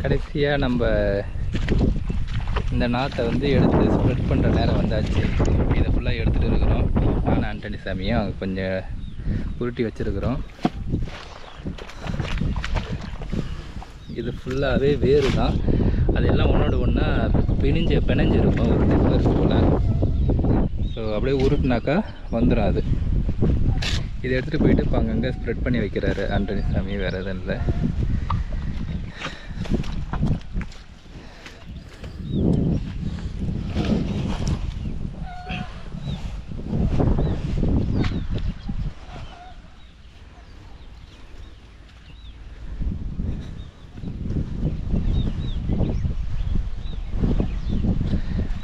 கடைசியாக நம்ம இந்த நாற்றை வந்து எடுத்து ஸ்ப்ரெட் பண்ணுற நேரம் வந்தாச்சு. இதை ஃபுல்லாக எடுத்துகிட்டு இருக்கிறோம். நான் ஆண்டனி சாமியும் அங்கே கொஞ்சம் உருட்டி வச்சுருக்குறோம். இது ஃபுல்லாகவே வேறு தான். அதெல்லாம் ஒன்றோட ஒன்றா பிணைஞ்சிருக்கும் ஒரு நெட்வொர்க் போல். ஸோ அப்படியே உருட்டினாக்கா வந்துடும் அது. இதை எடுத்துகிட்டு போயிட்டு இப்போ அங்கங்கே ஸ்ப்ரெட் பண்ணி வைக்கிறாரு ஆண்டனி சாமி, வேறு எதுவும் இல்லை.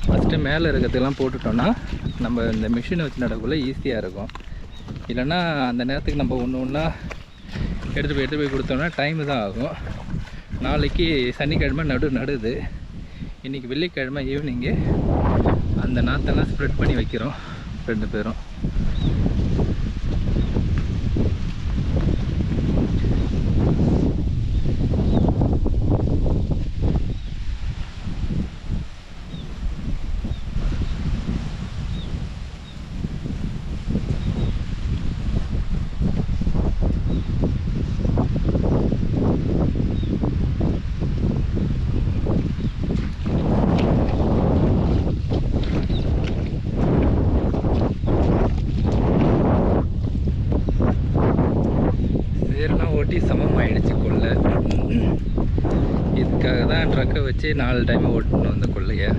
ஃபஸ்ட்டு மேலே இருக்கிறதுலாம் போட்டுட்டோன்னா நம்ம இந்த மிஷினை வச்சு நடக்குள்ள ஈஸியாக இருக்கும். இல்லைன்னா அந்த நேரத்துக்கு நம்ம ஒன்று ஒன்றா எடுத்து போய் கொடுத்தோம்னா டைமு தான் ஆகும். நாளைக்கு சனிக்கிழமை நடுது. இன்றைக்கி வெள்ளிக்கிழமை ஈவினிங்கு அந்த நாற்றெல்லாம் ஸ்ப்ரெட் பண்ணி வைக்கிறோம் 2 பேரும். ஓட்டி சமமாகிடுச்சு கொல்லை. இதுக்காக தான் ட்ரக்கை வச்சு 4 டைம் ஓட்டணும் அந்த கொல்லையை.